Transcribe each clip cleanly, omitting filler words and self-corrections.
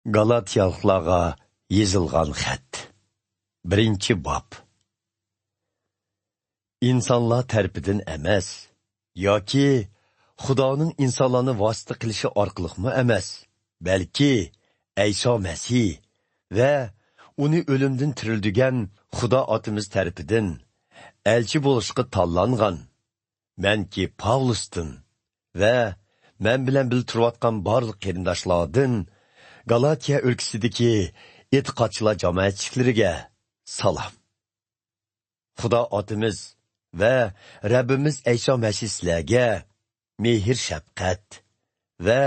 Galatiyalıqlarga yezilgan xat. 1 bab. İnsanlar tərəfindən emas, yoki Xudoning insonlarni vosita qilishi orqaliqmi emas, balki İsa Masih va uni o'limdan tirildigan Xudo otimiz tərəfindən elchi bo'lishga tanlangan. Menki Pavlusdan va men bilan bil turayotgan barliq qarindoshlardan Galatiya o'lkasidagi e'tiqodchilar jamoatchiliklariga salom. Xudo otimiz va Rabbimiz İsa Masih sizlarga mehr shafqat va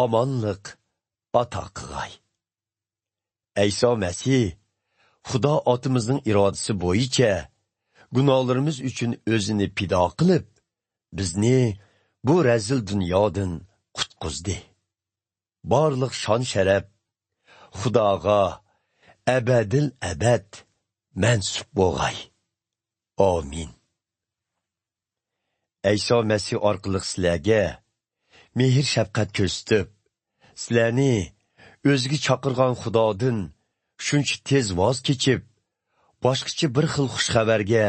omonlik ato qilg'ay. İsa Masih Xudo otimizning irodasi bo'yicha gunohlarimiz uchun o'zini pido qilib, bizni bu razil dunyodan qutqizdi. Barliq shon sharaf Xudoga abadil abad mansub bo'lg'ay. Amin. İsa Masih orqali sizlarga mehr shafqat ko'rsatib, sizlarni o'ziga chaqirgan Xudodan shuncha tez voz kechib, boshqacha bir xil xushxabarga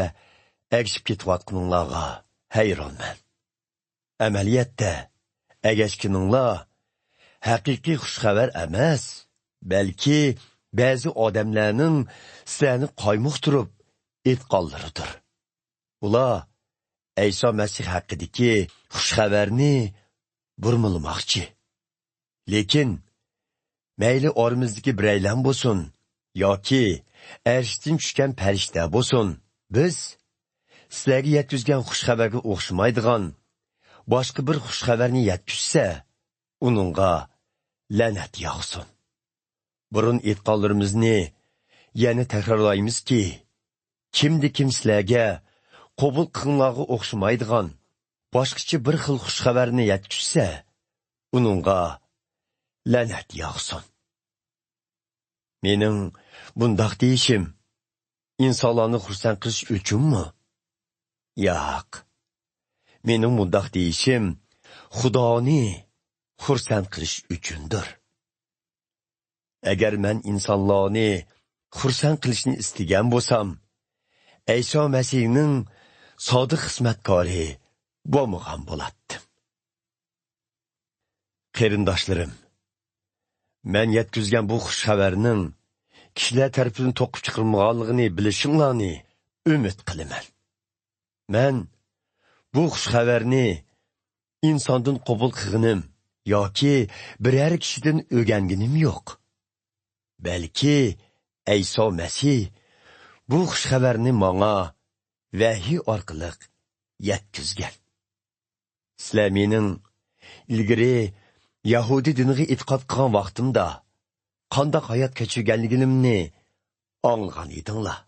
ergishib ketayotganinglarga hayronman. Amaliyotda ergashganinglar haqiqiy xushxabar emas, balki ba'zi odamlarning sizlarni qoymoqtirib etqonlaridir. Ular İsa Masih haqidagi xushxabarni burmilmoqchi. Lekin mayli orimizdagi biraylan bo'lsin, yoki arshdan tushgan farishta bo'lsin, biz sizlarga yetkazgan xushxabarga o'xshamaydigan boshqa bir xushxabarni yetkazsa, uningga la'nat yog'sin. Burun etqonlarimizni yana takrorlaymizki, kim sizlarga qabul qilinglarga o'xshamaydigan boshqacha bir xil xushxabarni yetkazsa, uningga la'nat yog'sin. Mening bundoq deyishim insonlarni xursand qilish uchunmi? Yo'q. Mening bundoq deyishim Xudoni xursand qilish uchundir. Agar men insonlarni xursand qilishni istagan bo'lsam, İsa Masihning sodiq xizmatkori bo'lmagan bo'lardim. Qarindoshlarim, men yetkazgan bu xushxabarning kishilar tarafidan to'qib chiqarilmaganligini bilishinglarni umid qilaman. Men bu xushxabarni insondan qabul qilganim yoki biror kishidan o'rganganim yo'q. Balki İsa Masih bu xushxabarni menga vahiy orqali yetkazgan. Sizlar mening ilgari Yahudi diniga e'tiqod qilgan vaqtimda qanday hayot kechirganligimni anglagan edinglar.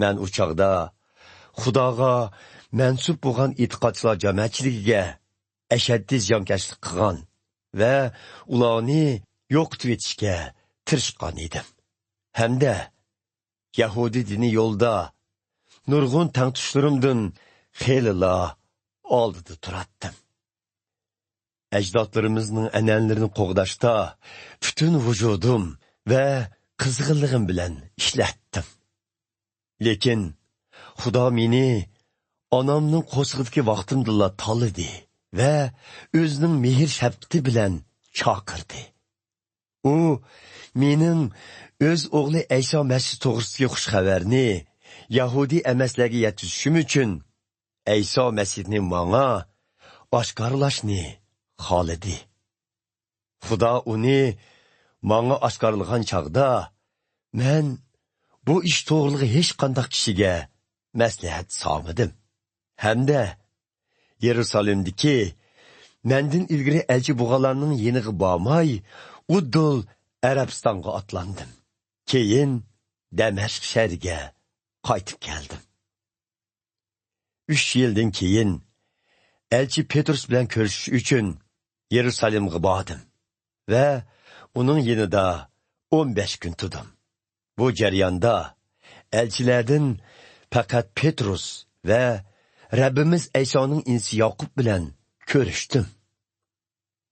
Men u chaqda Xudoga mansub bo'lgan e'tiqodchilar jamoatchiligiga ashaddiy ziyonkashlik qilgan va ularni yo'qotib etishga tirishgan edim. Hamda Yahudi dini yo'lda nurg'un tangtushlarimdan xeylilar oldida turatdim. Ajdodlarimizning an'analarini qo'g'dashda butun vujudim va qizg'inligim bilan ishlatdim. Lekin Xudo meni onamning qo'sig'idagi vaqtimda tanladi va o'zining mehr shafqati bilan chaqirdi. U mening o'z o'g'li İsa Masih to'g'risidagi xushxabarni Yahudi emaslarga yetkazishim uchun İsa Masihni menga oshkorlashni xohladi. Xudo uni menga oshkorlagan chaqda men bu ish to'g'riligi hech qanday kishiga maslahat solmadim. Hamda Yerusalimdagi mendan ilgari elchi bo'lganlarning yeniga bormay, uddul Arabistonga otlandim. Keyin Damashq shahriga qaytib keldim. 3 yildan keyin elchi Petrus bilan ko'rishish uchun Yerusalimga bordim va uning yanida 15 kun turdim. Bu jarayonda elchilardan faqat Petrus va Rabbimiz İsa'ning insi Yaqub bilan ko'rishdim.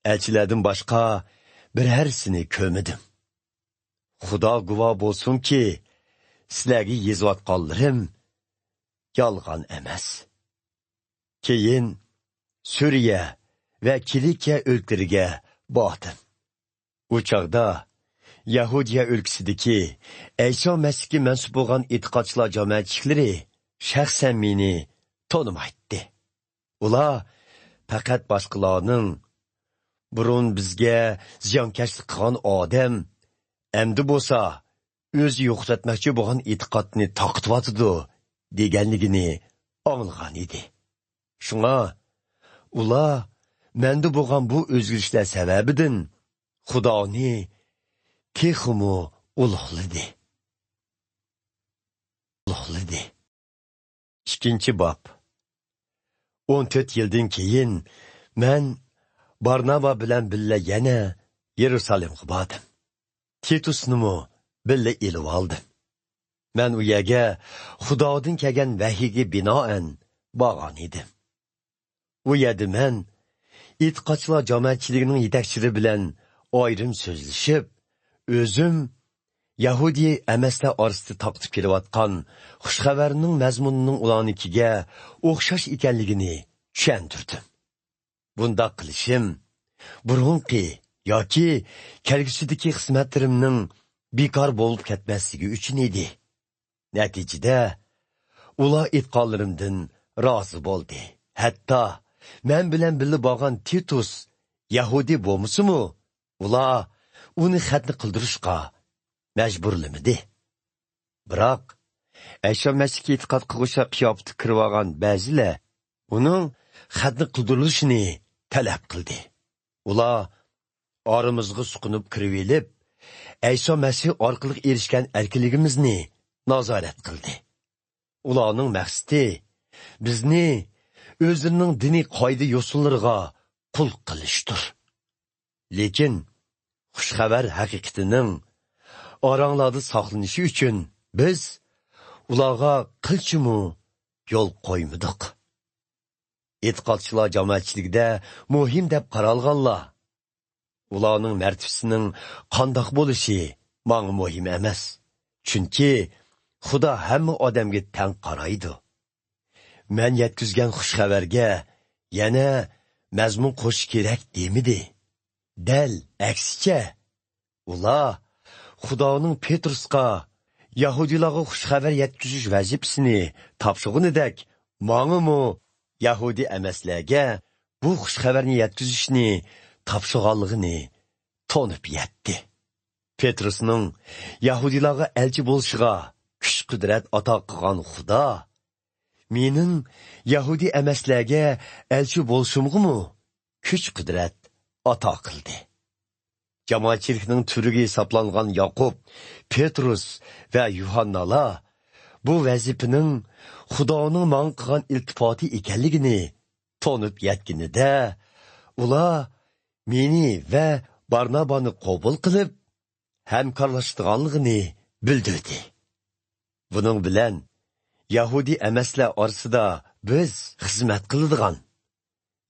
Elchilardan boshqa birərsini kömüdüm. Xudo guvoh bo'lsin ki, sizlarga yezayotganlarim yolg'on emas. Keyin Suriya va Kilikiya o'lkariga bordim. U chog'da Yahudiya o'lkasidagi Ayso Masihga mansub bo'lgan e'tiqodchilar jamoatchiliklari shaxsan meni tonimaydi. Ular faqat boshqalarning burun bizga ziyonkashlik qilgan odam endi bo'lsa o'zi yo'qotmoqchi bo'lgan e'tiqodni taqtivyotidi deganligini anglagan edi. Shunga ular menda bo'lgan bu o'zgarishlar sababidan Xudoni texmu ulug'ladi. 2 bob. 14 yildan keyin men Barnaba bilan billa yana Yerusalimga bordim. Titusnimi billa elib oldim. Men u yerga Xudodan kelgan vahiyga binoan borgan edim. U yerda men e'tiqodchilar jamoatchiligining yetakchilari bilan ayrim so'zlashib, o'zim Yahudi emaslar orasida taqtib kelayotgan xushxabarning mazmunining ularnikiga o'xshash ekanligini tushuntirdim. Bunda qilishim burunqi yoki kelgusidagi xizmatlarimning bekor bo'lib ketmasligi uchun edi. Natijada ular e'tiqodlarimdan rozi bo'ldi. Hatto men bilan birga bo'lgan Titus Yahudi bo'lmasimu, ular uni xatni qildirishga majburlamadi. Biroq Ayso Masihga e'tiqod qilishga qiyofati kirib olgan ba'zilar uning xatni qildirilishini talab qildi. Ular oramizga suqunib kirib elib, Ayso Masih orqali erishgan erkinligimizni nazorat qildi. Ularning maqsadi bizni o'zining diniy qoida yo'sinlariga qul qilishdir. Lekin xushxabar haqiqatining oranglarda saqlanishi uchun biz ularga qilchimu yo'l qo'ymadik. E'tiqodchilar jamoatchiligida muhim deb qaralganlar ularning martabasining qandoq bo'lishi menga muhim emas. Chunki Xudo hamma odamga teng qaraydi. Men yetkazgan xushxabarga yana mazmun qo'shish kerak demidi. Dal aksicha, ular Xudoning Petrusga Yahudilarga xushxabar yetkazish vazifasini topshirganidek, mengamu Yahudi emaslarga bu xushxabarni yetkazishni topshirganligini tonib yetdi. Petrusning Yahudilarga elchi bo'lishiga kuch-qudrat ato qilgan Xudo mening Yahudi emaslarga elchi bo'lishimga kuch-qudrat ato qildi. Jamoatchilikning turiga hisoblangan Yaqub, Petrus va Yuhannalar bu vazifaning Xudoning menga qilgan iltifoti ekanligini tonib yetganida, ular meni va Barnabani qabul qilib, hamkorlashganligini bildirdi. Buning bilan Yahudi emaslar orasida biz xizmat qiladigan,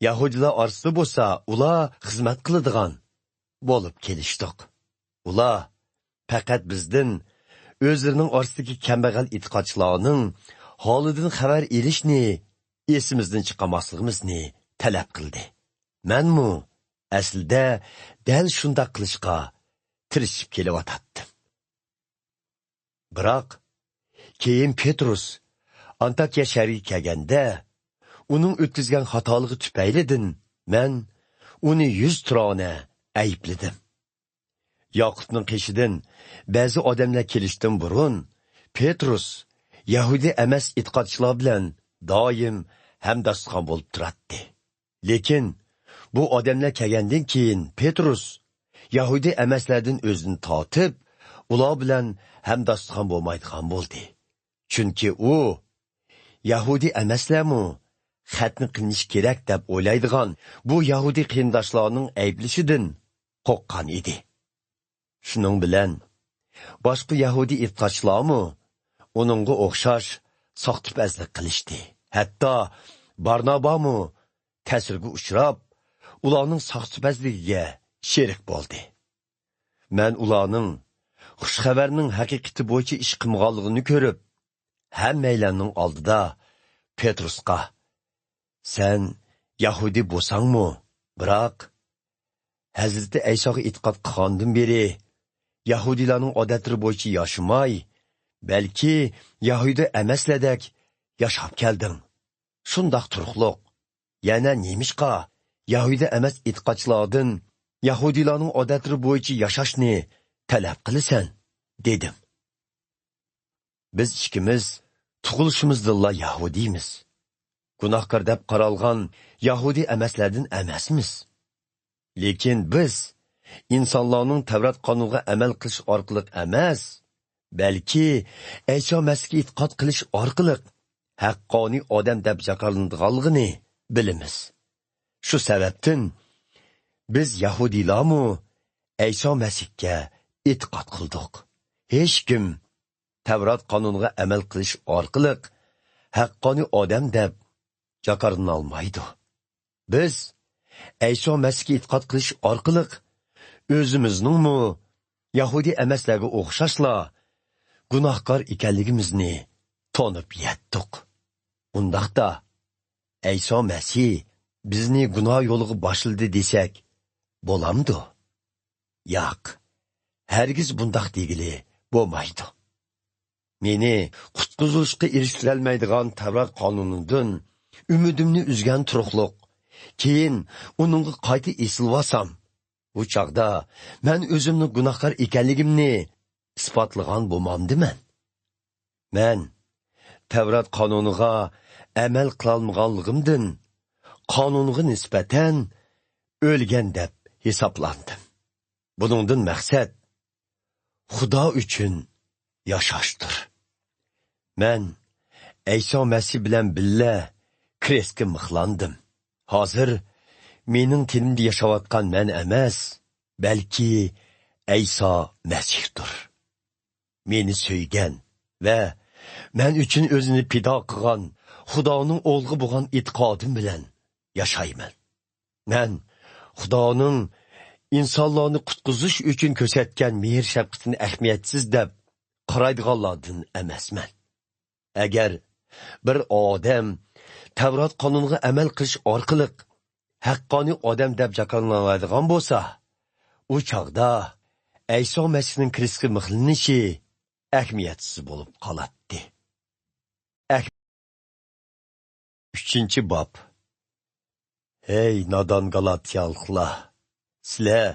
Yahudilar orasida bo'lsa ular xizmat qiladigan bo'lib kelishdik. Ular faqat bizdan o'zlarining orasidagi kambag'al e'tiqodchilarning holidan xabar olishni esimizdan chiqarmasligimizni talab qildi. Menmu aslida dal shunday qilishga tirishib kelyotdim. Biroq keyin Petrus Antakiya shahriga kelganda, uning o'tkazgan xatoligi tufaylidan men uni 100 turona ayıpladım. Yaqubning qishidan ba'zi odamlar kelishdan burun Petrus Yahudi emas e'tiqodchilar bilan doim hamdastxon bo'lib turadi. Lekin bu odamlar kelgandan keyin Petrus Yahudi emaslardan o'zini tortib, ular bilan hamdastxon bo'lmaydigan bo'ldi. Chunki u Yahudi emaslarmi xatni qilinish kerak deb o'ylaydigan bu Yahudi qiyindoshlarning ayblishidan qo'rqqan edi. Shuning bilan boshqa Yahudi e'tiqodchilarmi uningga o'xshash soxtipazlik qilishdi. Hatto Barnabami ta'sirga uchrab, ularning soxtipazligiga sherik bo'ldi. Mən ularning xushxabarning haqiqati bo'yicha ish qilmaganligini ko'rib, hammanglarning oldida Petrusqa: "Sen Yahudi bo'lsangmi, biroq Hazrati Aysoga e'tiqod qilgandan beri Yahudilarning odatlari bo'yicha yashimay, balki Yahudi emaslardek yashab kelding. Shundoq turuqliq. Yana nemishqa Yahudi emas e'tiqodchilardan Yahudilarning odatlari bo'yicha yashashni talab qilasan?" dedim. Biz ikkimiz tug'ilishimizdilla Yahudiymiz. Gunohkor deb qaralgan Yahudi emaslardan emasmiz. Lekin biz insonlarning Tavrat qonuniga amal qilish orqali emas, balki Ayso Masihga e'tiqod qilish orqali haqqoniy odam deb jaqarlanganligini bilamiz. Shu sababdan biz Yahudiylarmi Ayso Masihga e'tiqod qildik. Hech kim Tavrat qonuniga amal qilish orqali haqqoniy odam deb jaqarlana olmaydi. Biz Ayso Masihga e'tiqod qilish orqali o'zimizningmi Yahudi emaslarga o'xshashla gunohkor ekanligimizni tonib yetdik. Undaqda Ayso Masih bizni gunoh yo'liga boshladi desak bo'lamdi? Yo'q. Hargiz bundaq degili bo'lmaydi. Meni qutqizishga erishtirolmaydigan Tavrat qonunidan umidimni uzgan turuqliq. Keyin uningga qayta esilvasam, bu chaqda men o'zimni gunohkor ekanligimni isbotlagan bo'lmamdiman. Men Tavrat qonuniga amal qilolmaganligimdan qonunga nisbatan o'lgan deb hisoblandim. Buningdan maqsad Xudo uchun yashashdir. Men Ayso Masih bilan billa krestga mixlandim. Hozir mening tilimda yashayotgan men emas, balki Ayso Masihdir. Meni söygan va men uchun o'zini pido qilgan Xudoning o'g'li bo'lgan e'tiqodim bilan yashayman. Men Xudoning insonlarni qutqizish uchun ko'rsatgan mehr shafqatini ahamiyatsiz deb qaraydiganlardan emasman. Agar bir odam Tavrat qonuniga amal qilish orqali haqqoniy odam deb jaqarlanadigan bo'lsa, u chaqda Ayso Masihning kristga mixlanishi ahamiyatsiz bo'lib qoladi. 3-bob. Hey nodon Galatiyaliklar, sizlar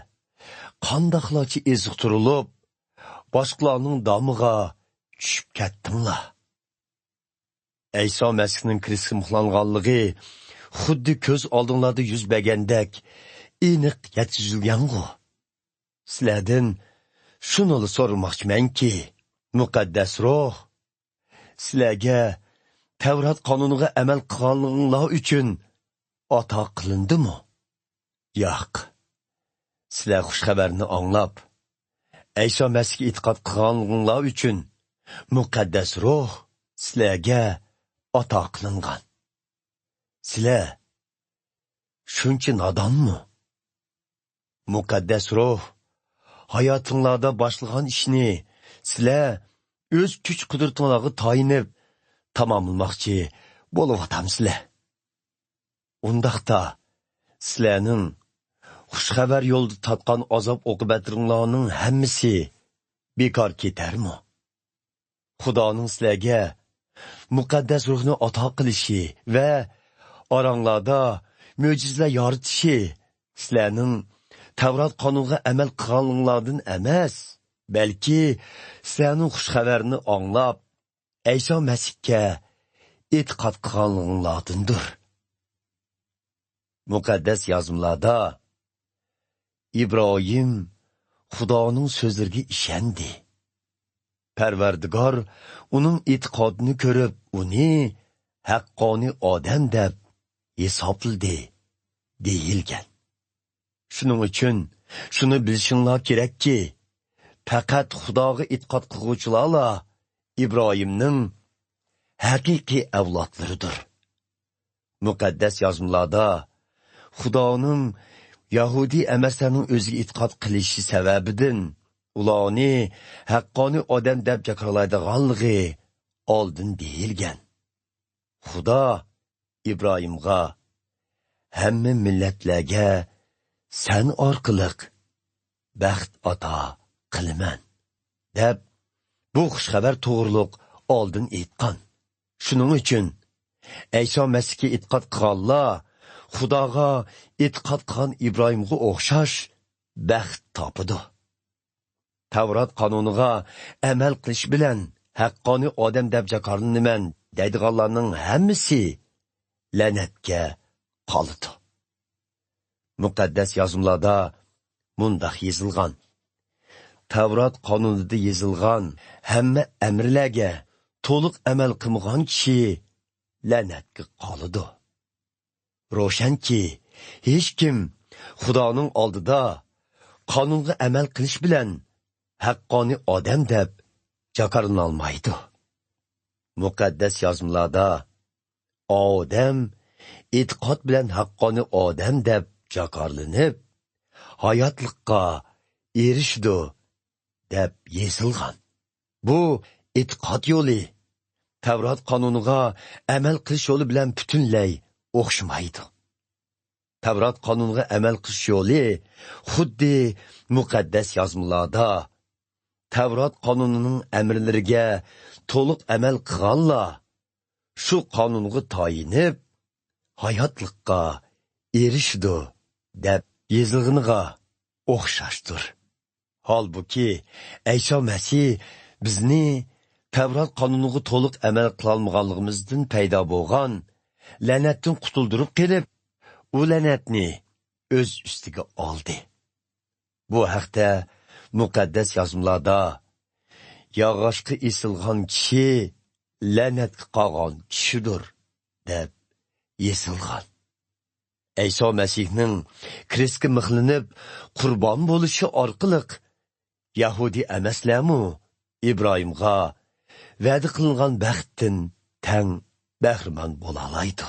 qandoqlarcha eziqtirilib, boshqalarning domiga tushib ketdinglar. Ayso Masihning kristga mixlanganligi xuddi ko'z oldinglarda yuz bergandek aniq yetkazilgan-ku. Sizlardan shuni so'ramoqchimanki, muqaddas ruh sizlarga Tavrat qonuniga amal qilganliginglar uchun ato qilindimi? Yo'q. Sizlar xushxabarni anglab, Ayso Masihga e'tiqod qilganliginglar uchun muqaddas ruh sizlarga ato qilingan. Sizlar shuncha nodonmi? Muqaddas ruh hayotinglarda boshlagan ishni sizlar o'z kuch-qudratingizga tayinib tamomlamoqchi bo'layotamsizlar. Undaqda sizlarning xushxabar yo'lda tatgan azob oqibatlaringlarning hammasi bekor ketarmi? Xudoning sizlarga muqaddas ruhni ato qilishi va oranglarda mo'jizalar yoritishi sizlarning Tavrat qonuniga amal qilganliginglardan emas, balki sizlarning xushxabarni anglab, Ayso Masihga e'tiqod qilganliginglardandir. Muqaddas yozmalarda İbrahim Xudoning so'zlariga ishondi. Parvardigor uning e'tiqodini ko'rib, uni haqqoniy odam deb hisobladi deyilgan. Shuning uchun shuni bilishinglar kerakki, faqat Xudoga e'tiqod qiluvchilar İbrahimning haqiqiy avlodlaridir. Muqaddas yozmalarda Xudoning Yahudi emaslarning o'ziga e'tiqod qilishi sababidan ularni haqqoniy odam deb jakarlaydiganligi oldin deyilgan. Xudo İbrahimga, hamma millatlarga sen orqali baxt ato qilaman deb bu xushxabar to'g'riliq oldin aytgan. Shuning uchun Ayso Masihga e'tiqod qilganlar Xudoga e'tiqod qilgan İbrahimga o'xshash baxt topidi. Tavrat qonuniga amal qilish bilan haqqoniy odam deb jakarlanaman deydiganlarning hammasi la'natga qoldi. Muqaddas yozimlarda mundaq yozilgan: Tavrat qonunida yozilgan hamma amrlarga to'liq amal qilmagan kishi la'natga qoladi. Ro'shanki, hech kim Xudoning oldida qonunga amal qilish bilan haqqoniy odam deb jakarlana olmaydi. Muqaddas yozimlarda odam e'tiqod bilan haqqoniy odam deb jakarlanib, hayotlikqa erishdi deb yozilgan. Bu e'tiqod yo'li Tavrat qonuniga amal qilish yo'li bilan butunlay o'xshamaydi. Tavrat qonuniga amal qilish yo'li xuddi muqaddas yozmalarda Tavrat qonunining amrlariga to'liq amal qilganlar shu qonunga tayinib hayotlikqa erishdi deb yozilganiga o'xshashdir. Holbuki Ayso Masih bizni Tavrat qonuniga to'liq amal qilolmaganligimizdan paydo bo'lgan la'natdan qutuldirib kelib, u la'natni o'z ustiga oldi. Bu haqda muqaddas yozmalarda yog'ochga esilgan kishi la'natga qolgan kishidir deb yozilgan. Ayso Masihning kristga mixlanib qurbon bo'lishi orqali Yahudi emaslarmi İbrahimga va'da qilingan baxtdan tang bahramand bo'la oladi.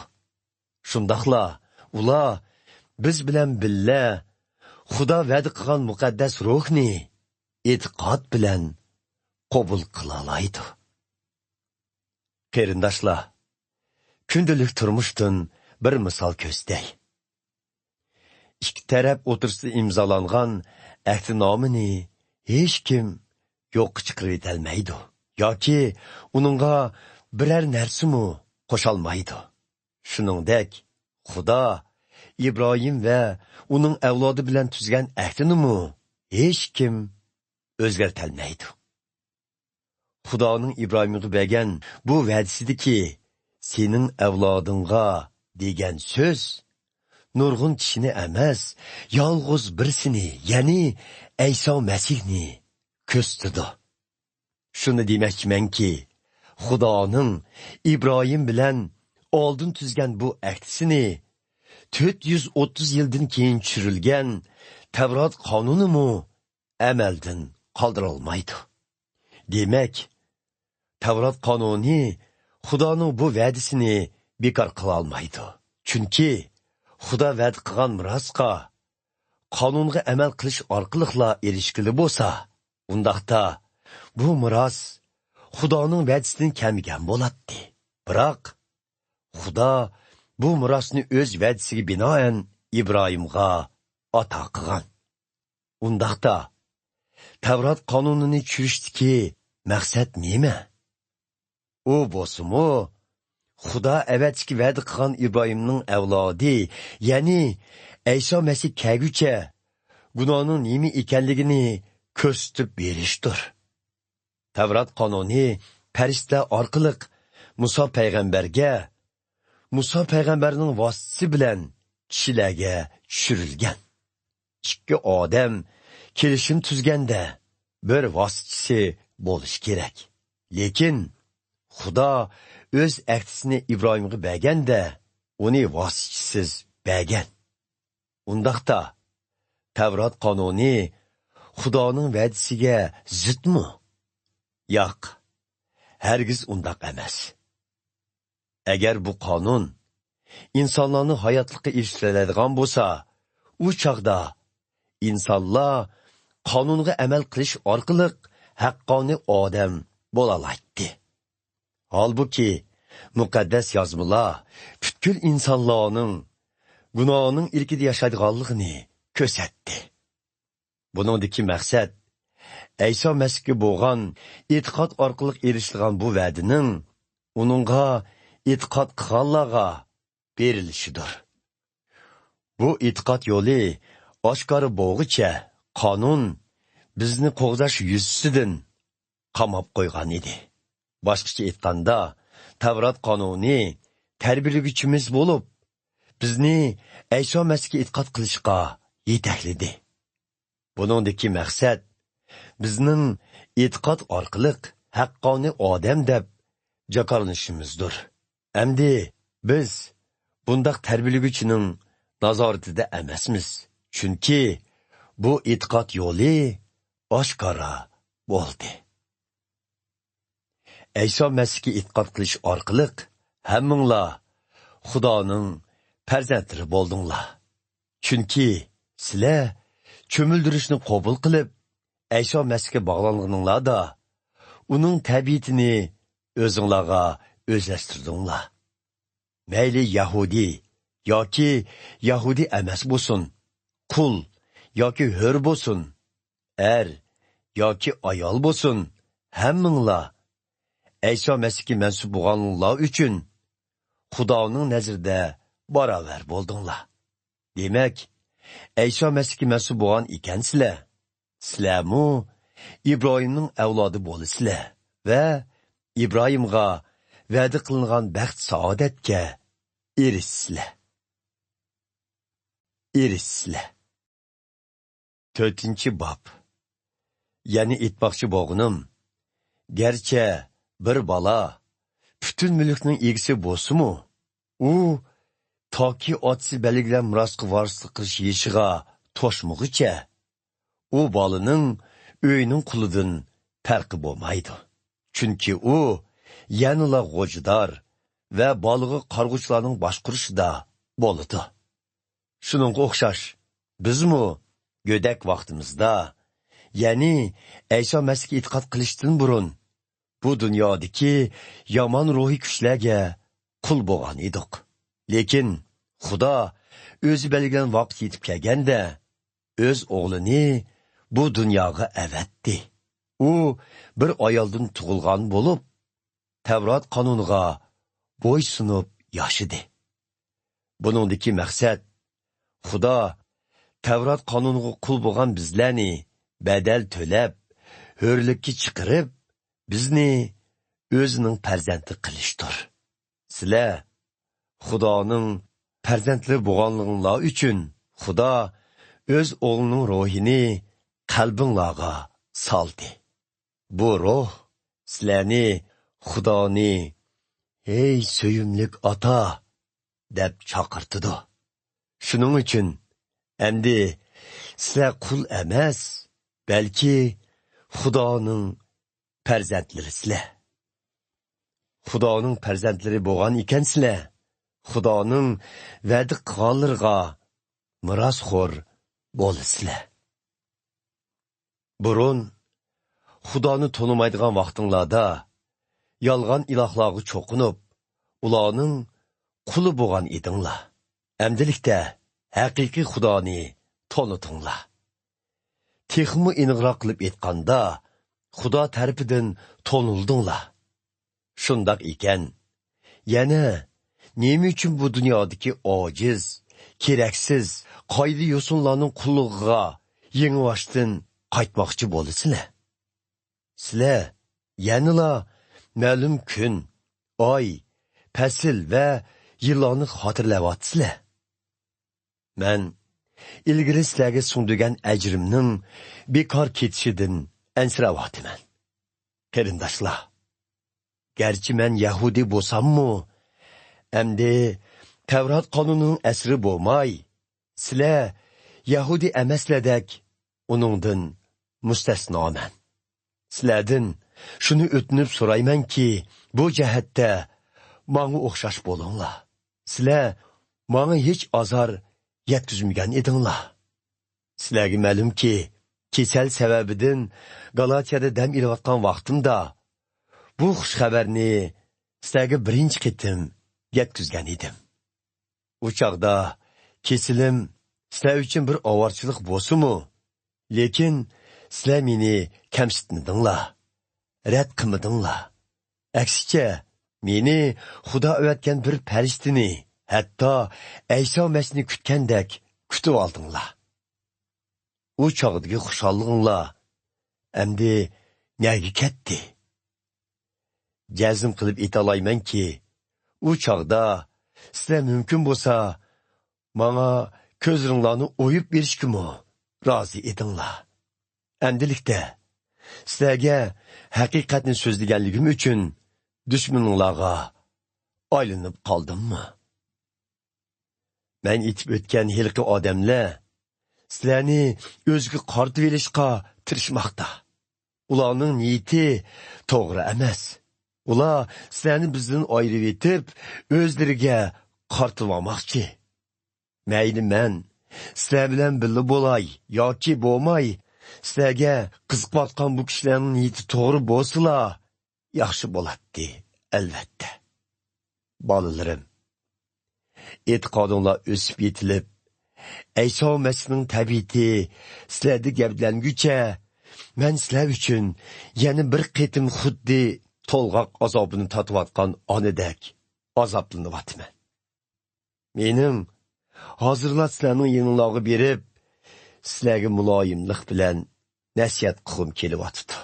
Shundaqla ular biz bilan billa Xudo va'da qilgan muqaddas ruhni e'tiqod bilan qabul qila oladi. Qarindoshlar, kundalik turmushdan bir misol ko'rsatay. İki taraf o'tirsida imzolangan ahdnomani hech kim yo'qqa chiqarib etolmaydi yoki uningga biror narsami qo'sholmaydi. Shuningdek, Xudo İbrahim va uning avlodi bilan tuzgan ahdini hech kim o'zgartirolmaydi. Xudoning İbrahimga bergan bu va'dasidiki, sening avlodingga degan so'z nurg'un kishini emas, yolg'iz birsini, ya'ni Ayso Masihni ko'rsatdi. Shuni demoqchimanki, Xudoning İbrahim bilan oldin tuzgan bu ahdisini 430 yildan keyin tushirilgan Tavrat qonunimi amaldan qoldira olmaydi. Demak, Tavrat qonuni Xudoning bu va'dasini bekor qila olmaydi. Chunki Xudo va'da qilgan mirosga qonunga amal qilish orqali erishgili bo'lsa, undaqda bu miros Xudoning va'dasidan kamigan bo'ladi. Biroq Xudo bu mirosni o'z va'dasiga binoan İbrahimga ato qilgan. Undaqda Tavrat qonunini tushirishdiki maqsad nima? U bo'lsa-mu Xudo avatga va'da qilgan İbrahimning avlodi, ya'ni Ayso Masih kelgucha gunohning nima ekanligini ko'rsatib berishdir. Tavrat qonuni farishtalar orqali Musa payg'ambarning vositasi bilan kishilarga tushirilgan. Ikki odam kelishim tuzganda bir vositasi bo'lish kerak. Lekin Xudo o'z ahdisini İbrahimga berganda uni vositasiz bergan. Undaqda Tavrat qonuni Xudoning va'dasiga zidmi? Yo'q, hargiz undaq emas. Agar bu qonun insonlarni hayotlikqa erishtiradigan bo'lsa, u chaqda insonlar qonunga amal qilish orqali haqqoniy odam bo'lalaydi. Halbuki, muqaddas yozmalar butkul insonlarning gunohning ilkida yashaydiganligini ko'rsatdi. Buningdagi maqsad Ayso Masihga bo'lgan e'tiqod orqali erishilgan bu va'dining uningga e'tiqod qilganlarga berilishidir. Bu e'tiqod yo'li oshkora bo'g'icha qonun bizni qo'g'dash yuzasidan qamab qo'ygan edi. Boshqacha aytganda, Tavrat qonuni tarbiyalaguchimiz bo'lib, bizni Ayso Masihga e'tiqod qilishga yetakladi. Buningdagi maqsad bizning e'tiqod orqali haqqoniy odam deb jakarlanishimizdir. Endi biz bundaq tarbiyalaguchining nazoratida emasmiz. Chunki bu e'tiqod yo'li oshkora bo'ldi. Ayso Masihga e'tiqod qilish orqali hammanglar Xudoning farzandlari bo'ldinglar. Chunki sizlar cho'mildirishni qabul qilib, Ayso Masihga bog'langaninglarda uning tabiatini o'zinglarga o'zlashtirdinglar. Mayli Yahudi yoki Yahudi emas bo'lsin, qul yoki hur bo'lsin, er yoki ayol bo'lsin, hammanglar Ayso Masihga mansub bo'lganlar uchun Xudoning nazarida barobar bo'ldinglar. Demak, Ayso Masihga mansub bo'lgan ekansizlar. Sizlarmu İbrahimning avlodi bo'lisizlar va İbrahimga va'da qilingan baxt saodatga erishsizlar. 4-bob. Ya'ni aytmoqchi bo'lganim, garchi bir bola butun mulkning egisi bo'lsa-mu, u toki otasi belgilan mirosga varislik qilish yeshiga to'shmog'icha u bolaning uyning qulidan farqi bo'lmaydi. Chunki u yanıla g'o'jdor va bolaga qarg'uvchilarning boshqarishida bo'ladi. Shuningga o'xshash, bizmi go'dak vaqtimizda, ya'ni Ayso Masihga e'tiqod qilishdan burun bu dunyodagi yomon ruhiy kuchlarga qul bo'lgan edik. Lekin Xudo o'zi belgilagan vaqt yetib kelganda o'z o'g'lini bu dunyoga avatdi. U bir ayoldan tug'ilgan bo'lib, Tavrat qonuniga bo'ysunib yashadi. Buningdagi maqsad Xudo Tavrat qonuniga qul bo'lgan bizlarni badal to'lab, hurlikka chiqarib, bizni o'zining farzandi qilishdir. Sizlar Xudoning farzandlari bo'lganliginglar uchun Xudo o'z o'g'lining ruhini qalbinglarga soldi. Bu ruh sizlarni Xudoni "Ey söyümlük ata" deb chaqirtidi. Shuning uchun endi sizlar qul emas, balki Xudoning farzandlarisizlar. Xudoning farzandlari bo'lgan ekansizlar. Xudoning va'da qilganlarga mirosxo'r bo'lasizlar. Burun Xudoni tonimaydigan vaqtinglarda yolg'on ilohlarga cho'qinib, ularning quli bo'lgan edinglar. Amdilikda haqiqiy Xudoni tonitinglar. Texmi iniqroq qilib aytganda, Xudo tarafidan tonildinglar. Shundoq ekan, yana nima uchun bu dunyodagi ojiz, keraksiz, qoida yo'sinlarning qullugiga yengvoshdan qaytmoqchi bo'lasizlar? Sizlar yanila ma'lum kun, oy, fasl va yillarni xotirlayapsizlar. Men ilgari sizlarga sundigan ajrimning bekor ketishidan ansirayapman. Qarindoshlar, garchi men Yahudi bo'lsam-mu, endi Tavrat qonunining asri bo'lmay, sizlar Yahudi emaslardek uningdan mustasnoman. Sizlardan shuni o'tinib so'raymanki, bu jihatda menga o'xshash bo'linglar. Sizlar menga hech azor yetkazmagan edinglar. Sizlarga ma'lumki, Kesel sebebinden Galatiyada dam ilayotgan vaqtimda bu xush xabarni sizlarga birinchi qitim yetkazgan edim. U chaqda kesilim sizlar uchun bir ovorchilik bo'lsa-mu, lekin sizlar meni kamsitmadinglar, rad qilmadinglar. Aksicha, meni Xudo o'tgan bir farishtani, hatto Ayso Masihni kutgandek kutib oldinglar. U chog'dagi xushallig'inglar endi nega ketdi? Jazm qilib aytalaymanki, u chog'da sizlar mumkin bo'lsa, menga ko'zlaringlarni o'yib berishga rozi edinglar. Endilikda sizlarga haqiqatni so'zlaganligim uchun dushmaninglarga aylanib qoldimmi? Men aytib o'tgan hilqi odamlar sizlarni o'ziga qartib olishga tirishmoqda. Ularning niyati to'g'ri emas. Ular sizlarni bizdan ayirib etib, o'zlariga qartib olmoqchi. Mayli men sizlar bilan birga bo'lay yoki bo'lmay, sizlarga qiziqayotgan bu kishilarning niyati to'g'ri bo'lsa, yaxshi bo'ladi, albatta. Bolalarim, e'tiqodinglar o'sib yetilib, Ayso Masihning tabiati sizlarda gavdlanguncha, men sizlar uchun yana bir qitim xuddi to'lg'oq azobini tatiyotgan onadek azoblanyapman. Mening hozirlar sizlarning yengillarga berib, sizlarga muloyimlik bilan nasihat qilib kelyapti.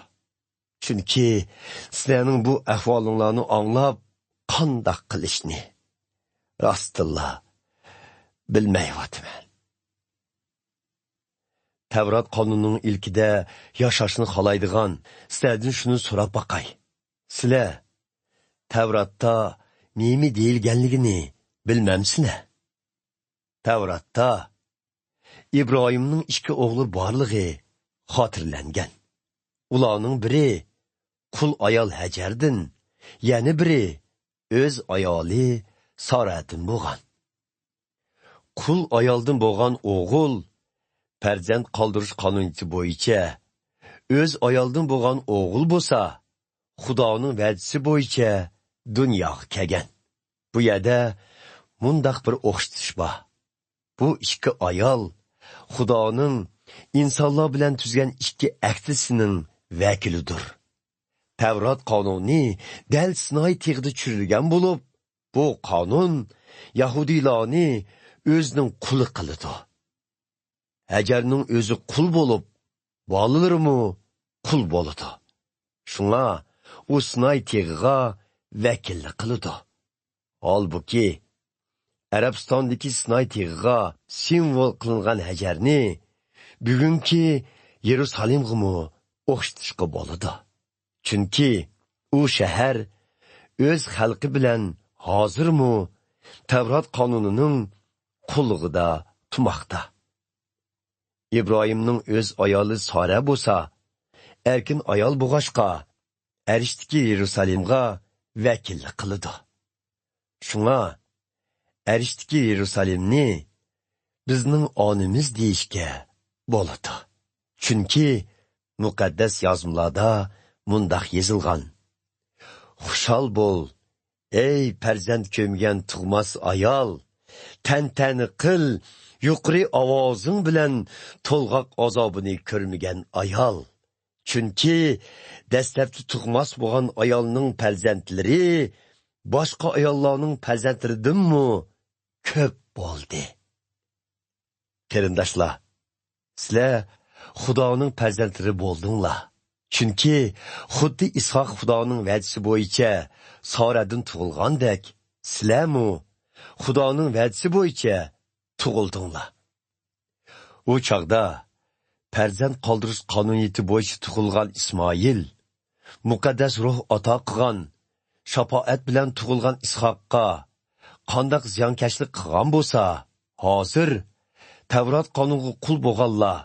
Chunki sizlarning bu ahvolinglarni anglab, qanday qilishni rostilla bilmayapman. Tavrat qonunining ilkida yashashni xohlaydigan sizlardan shuni so'rab boqay. Sizlar Tavratda nima deyilganligini bilmamsizlar? Tavratda İbrahimning 2 o'g'li borligi xotirlangan. Ularning biri qul ayol Hajardan, yana biri o'z ayoli Soradan bo'lgan. Qul ayoldan bo'lgan o'g'il farzand qoldirish qonuniyati bo'yicha, o'z ayoldan bo'lgan o'g'il bo'lsa, Xudoning va'dasi bo'yicha dunyoga kelgan. Bu yerda mundaq bir o'xshatish bor. Bu 2 ayol Xudoning insonlar bilan tuzgan 2 aktisining vakilidir. Tavrat qonuni dal Sinay tig'ida tushirilgan bo'lib, bu qonun Yahudiylarni o'zining quli qildi. Hajarning o'zi qul bo'lib, bolalarimi qul bo'ldi. Shunga u Sinay tig'iga vakillik qildi. Holbuki Arabistondagi Sinay tig'iga simvol qilingan Hajarni bugungi Yerusalimga o'xshatishga bo'ladi. Chunki u shahar o'z xalqi bilan hozirmi Tavrat qonunining qullig'ida turmoqda. İbrahimning o'z ayoli Sora bo'lsa, erkin ayol bo'lg'ashqa, arishdagi Yerusalimga vakillik qildi. Shunga arishdagi Yerusalimni bizning onimiz deyishga bo'ladi. Chunki muqaddas yozmalarda mundaq yozilgan: Xushal bo'l, ey farzand ko'mgan tug'mas ayol, tantani qil, yuqori ovozing bilan to'lg'oq azobini ko'rmagan ayol. Chunki dastlabki tug'mas bo'lgan ayolning farzandlari boshqa ayollarning farzandlaridanmi ko'p bo'ldi. Qarindoshlar, sizlar Xudoning farzandlari bo'ldinglar. Chunki xuddi Ishoq Xudoning va'dasi bo'yicha Soradan tug'ilgandek, sizlarmi Xudoning va'dasi bo'yicha tug'ildinglar. U chaqda farzand qoldirish qonuniyati bo'yicha tug'ilgan Ismoil, muqaddas ruh ato qilgan, shafoat bilan tug'ilgan Ishoqqa qanday ziyonkashlik qilgan bo'lsa, hozir Tavrat qonuniga qul bo'lganlar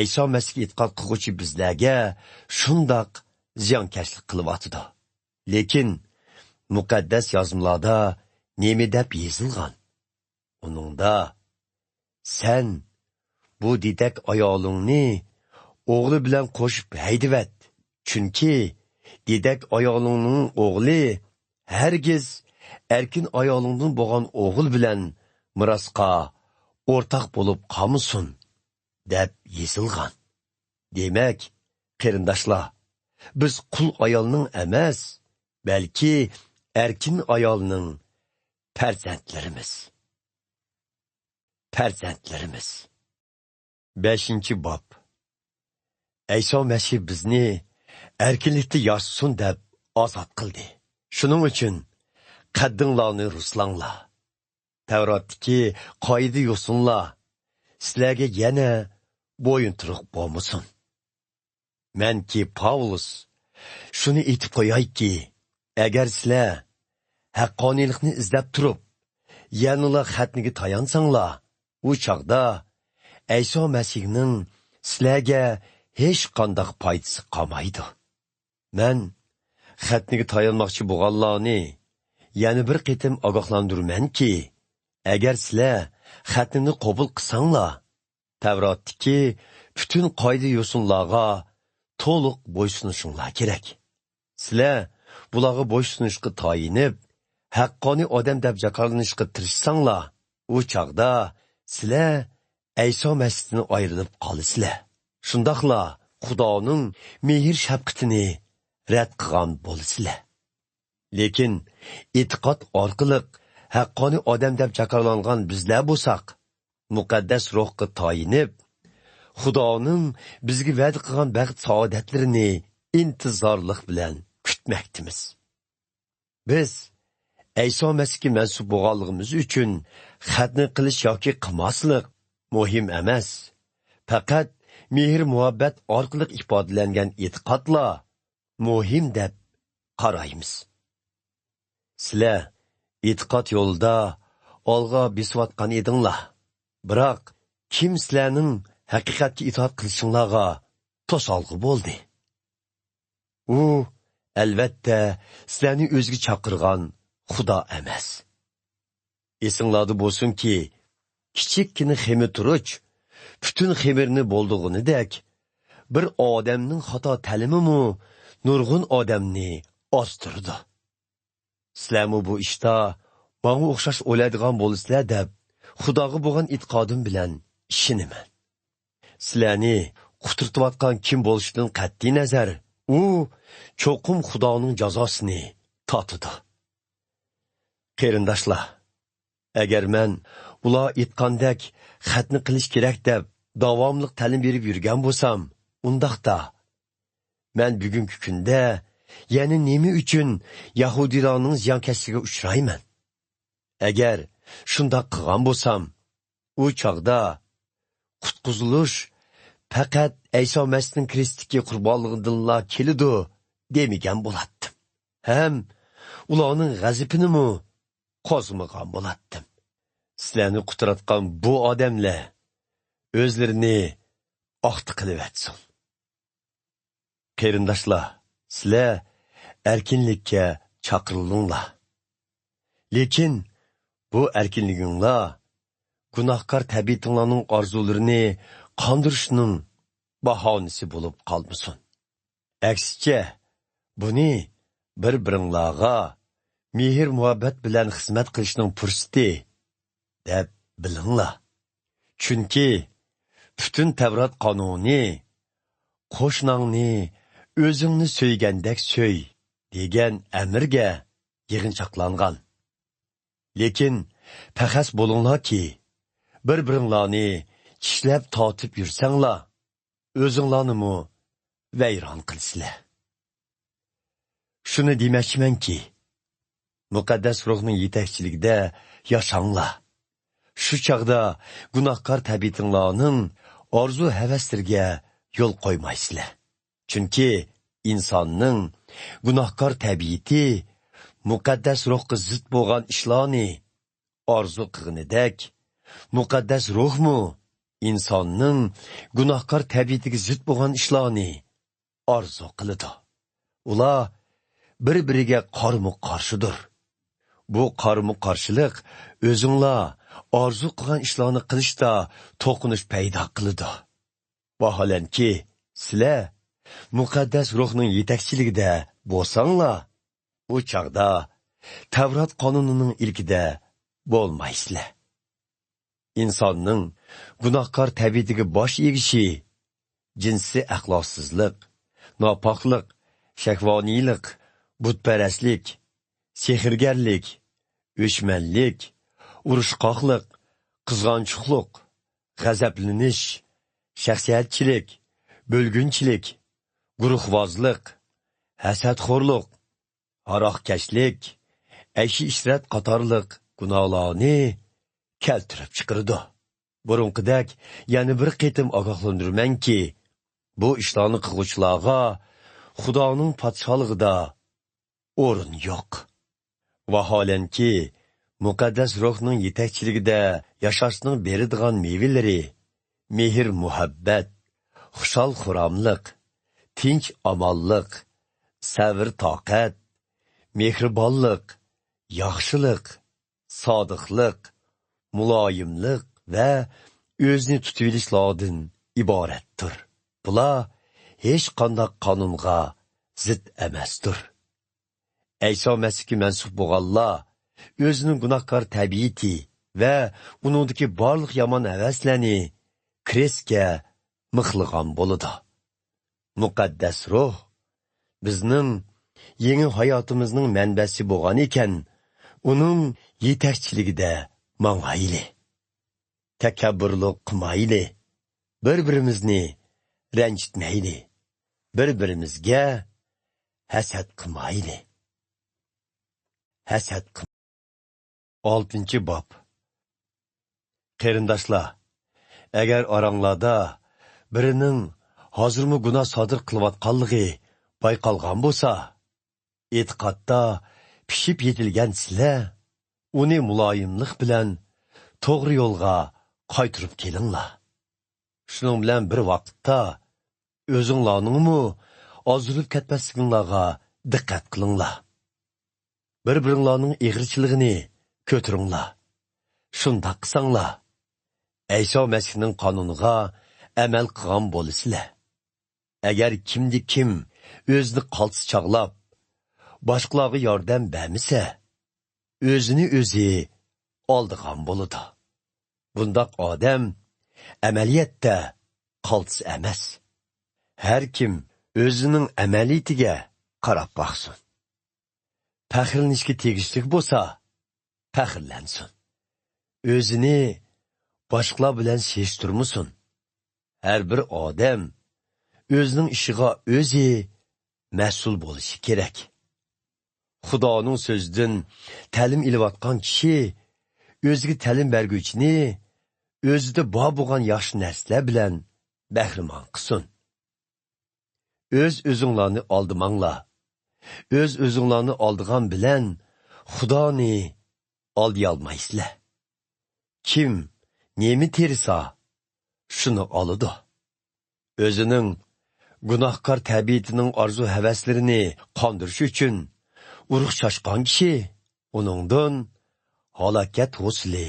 Ayso Masihga e'tiqod qiluvchi bizlarga shundoq ziyonkashlik qilyapti. Lekin muqaddas yozmalarda nima deb yozilgan? Uningda sen bu didak ayolingni o'g'li bilan qo'shib haydivat. Chunki dedak ayolingning o'g'li hargiz erkin ayolingdan bo'lgan o'g'il bilan mirosga o'rtaq bo'lib qolmasin deb yozilgan. Demak, qarindoshlar, biz qul ayolning emas, balki erkin ayolning farzandlarimiz. 5. bob. İsa Mesih bizni erkinlikda yashasin deb ozod qildi. Shuning uchun qaddinglarni ruslanglar. Tavratdagi qoida yo'sinlar. Sizlarga yana bo'yinturuq bo'lmasin. Menki Pavlus shuni aytib qo'yayki, agar sizlar haqqoniylikni izlab turib, yanıla xatniga tayansanglar, u chaqda İsa Mesihning sizlarga hech qanday foydasi qolmaydi. Men xatniga tayanmoqchi bo'lganlarni yana bir qitim ogohlantirmanki, agar sizlar xatni qabul qilsanglar, Tavratdagi bütün qoida yo'sinlarga to'liq bo'ysunishinglar kerak. Sizlar bularga bo'ysunishga tayinib, haqqoniy odam deb jakarlanishga tirishsanglar, u chaqda sizlar İsa Mesihdan ayrilib qolasizlar. Shundaqla Xudoning mehr shafqatini rad qilgan bo'lasizlar. Lekin e'tiqod orqali haqqoniy odam deb jakarlangan bizlar bo'lsak, muqaddas ruhga tayinib, Xudoning bizga va'da qilgan baxt saodatlarini intizorlik bilan kutmoqdamiz. Biz İsa Mesihga mansub bo'lganligimiz uchun xatni qilish yoki qilmaslik muhim emas. Faqat mehr muhabbat orqali ifodalangan e'tiqodlar muhim deb qaraymiz. Sizlar e'tiqod yo'lida olg'a besayotgan edinglar. Biroq kim sizlarning haqiqatga itoat qilishinglarga to'solg'i bo'ldi? U albatta sizlarni o'ziga chaqirgan Xudo emas. Esinglarda bo'lsinki, kichikkina xemir turuch bütün xemirni bo'ldig'inidek, bir odamning xato ta'limi nurg'un odamni ostirdi. Sizlarmi bu ishda menga o'xshash o'ylaydigan bo'lisizlar deb Xudoga bo'lgan e'tiqodim bilan ishinaman. Sizlarni quturtayotgan kim bo'lishidan qat'iy nazar, u cho'qim Xudoning jazosini totidi. Qarindoshlar, agar men ular aytgandek xatni qilish kerak deb davomli ta'lim berib yurgan bo'lsam, undaqda men bugungi kunda yana nima uchun Yahudilarning ziyonkashligiga uchrayman? Agar shundoq qilgan bo'lsam, u chog'da qutqizilish faqat İsa Mesihning kristdagi qurbonligidanla keladi demagan bo'lardim. Ham ularning g'azabini qo'zmagan bo'lardim. Sizlarni quturatgan bu odamlar o'zlarini oqti qilib etsin. Qarindoshlar, sizlar erkinlikka chaqirildinglar. Lekin bu erkinliginglar gunohkor tabiatinglarning orzularini qondirishning bahonasi bo'lib qolmasin. Aksicha, buni bir-biringlarga mehr muhabbat bilan xizmat qilishning fursati deb bilinglar. Chunki bütün Tavrat qonuni qo'shningni o'zingni so'ygandek so'y degan amirga yig'inchoqlangan. Lekin faqat bo'linglarki, bir-biringlarni tishlab tortib yursanglar, o'zinglarni vayron qilsizlar. Shuni demoqchimanki, muqaddas ruhning yetakchiligida yashanglar. Shu chaqda gunohkor tabiatinglarning orzu-havaslariga yo'l qo'ymaysizlar. Chunki insonning gunohkor tabiati muqaddas ruhga zid bo'lgan ishlarni orzu qilganidek, muqaddas ruhmu insonning gunohkor tabiatiga zid bo'lgan ishlarni orzu qiladi. Ular bir-biriga qarama-qarshidir. Bu qarama-qarshilik o'zinglar orzu qilgan ishlarni qilishda to'qinish paydo qiladi. Vaholanki, Sizlar muqaddas ruhning yetakchiligida bo'lsanglar, bu chaqda Tavrat qonunining ilkida bo'lmaysizlar. İnsanның gunohkor tabiatiga bosh egishi, jinsiy axloqsizlik, nopoklik, shahvoniylik, butparastlik, sehrgarlik, o'chmanlik, urushqoqlik, qizg'onchiqlik, g'azablanish, shaxsiyatchilik, bo'lgunchilik, guruhvozlik, hasadxo'rlik, aroqkashlik, ayshi ishrat qatorliq gunohlarni keltirib chiqirdi. Burunqidek yana bir qitim ogohlantirmanki, bu ishlarni qilg'uvchilarga Xudoning podsholigida o'rin yo'q. Vaholanki, muqaddas ruhning yetakchiligida yashashning beradigan mevalari mehr muhabbat, xushal xuramlik, tinch amonlik, sabr toqat, mehribonlik, yaxshilik, sodiqlik, muloyimlik va o'zni tutib olishlardan iboratdir. Bular hech qanday qonunga zid emasdir. Ayso Masihga mansub bo'lganlar o'zining gunohkor tabiati va uningdagi barliq yomon havaslarni kresga mixlagan bo'ladi. Muqaddas ruh bizning yangi hayotimizning manbasi bo'lgan ekan, uning yetakchiligida mang'ayli. Takabburlik qilmayli, bir-birimizni ranjitmayli, bir-birimizga hasad qilmayli. Hasad qil. 6 bob. Qarindoshlar, agar oranglarda birining hozirmi gunoh sodir qilayotganligi bayqalgan bo'lsa, e'tiqodda pishib yetilgan sizlar uni muloyimlik bilan to'g'ri yo'lga qaytirib kelinglar. Shuning bilan bir vaqtda o'zinglarningmi ozilib ketmasliginglarga diqqat qilinglar. Bir-biringlarning egrichiligini ko'taringlar. Shundoq qilsanglar, Ayso Masihning qonuniga amal qilgan bo'lasizlar. Agar kim o'zini qaltis chaqlab, boshqalarga yordam bermasa, o'zini o'zi oldigan bo'ladi. Bundoq odam amaliyotda qaltis emas. Har kim o'zining amaliyatiga qarab baxsin. Faxrlanishga tegishli bo'lsa, faxrlansin. O'zini boshqalar bilan seshtirmasin. Har bir odam o'zining ishiga o'zi mas'ul bo'lishi kerak. Xudoning so'zidan ta'lim ilayotgan kishi o'ziga ta'lim berguvchini o'zida bor bo'lgan yaxshi narsalar bilan bahramon qilsin. O'zinglarni oldimanglar. O'zinglarni oldigan bilan Xudoni oldiy olmaysizlar. Kim nemi terisa, shuni oladi. O'zining gunohkor tabiatining orzu havaslarini qondirish uchun urug' chashqan kishi uningdan halokat hosili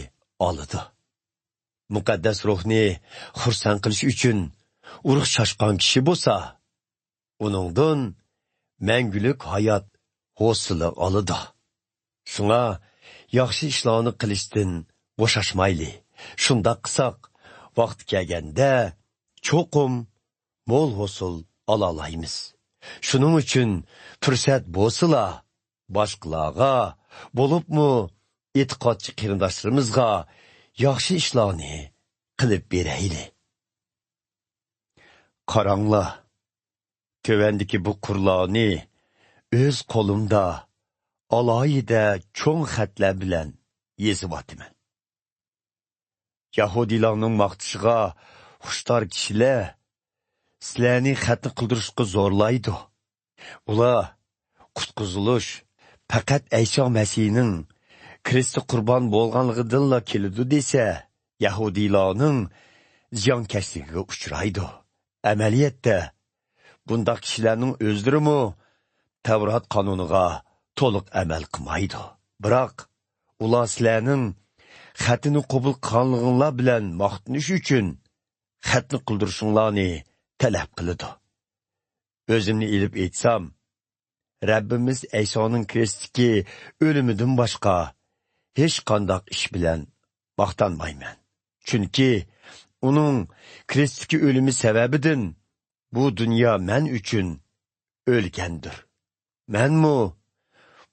oladi. Muqaddas ruhni xursand qilish uchun urug' chashqan kishi bo'lsa, uningdan mangulik hayot hosili oladi. Shunga yaxshi ishlarni qilishdan bo'shashmayli. Shundoq qilsak, vaqt kelganda cho'qim mo'l hosil ola olamiz. Shuning uchun fursat bo'lsa, boshqalarga, bo'libmi e'tiqodchi qarindoshlarimizga yaxshi ishlarni qilib berayli. Qaranglar, tövendiki bu qurlarni o'z qo'limda alohida cho'ng xatlar bilan yezib otaman. Yahudilarning maqtishiga xushtor kishilar sizlarni xatni qildirishga zo'rlaydi. Ular qutqizilish faqat Ayso Masihning Kristi qurbon bo'lganligidanla keladi desa, Yahudilarning ziyonkashligiga uchraydi. Amaliyotda bundaq kishilarning o'zlari Tavrat qonuniga to'liq amal qilmaydi. Biroq ular sizlarning xatini qabul qilganliginglar bilan maqtanish uchun xatni qildirishinglarni talab qiladi. O'zimni ilib aytsam, Rabbimiz Aysoning kristdagi o'limidan boshqa hech qanday ish bilan maqtanmayman. Chunki uning kristdagi o'limi sababidan bu dunyo men uchun o'lgandir. Menmu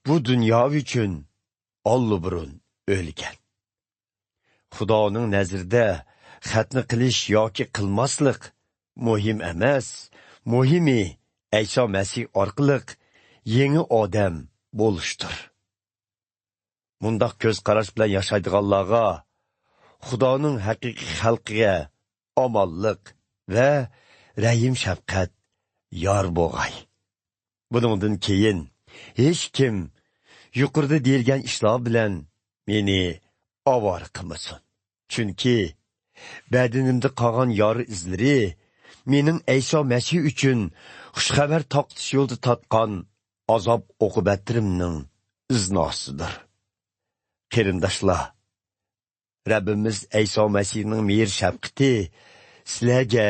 bu dunyo uchun olluburun o'lgan. Xudoning nazarida xatni qilish yoki qilmaslik muhim emas. Muhimi Ayso Masih orqali yangi odam bo'lishdir. Mundaq ko'z qarash bilan yashaydiganlarga Xudoning haqiqiy xalqiga omonlik va rahim shafqat yor bo'lg'ay. Buningdan keyin hech kim yuqorida deyilgan ishlar bilan meni ovora qilmasin. Chunki badanimda qolgan yor izlari mening Ayso Masih uchun xushxabar taqtish yo'lda tatgan azob oqibatlarimning iznosidir. Qarindoshlar, Rabbimiz Ayso Masihning mehr shafqati sizlarga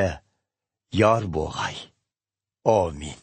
yor bo'lg'ay. Amin.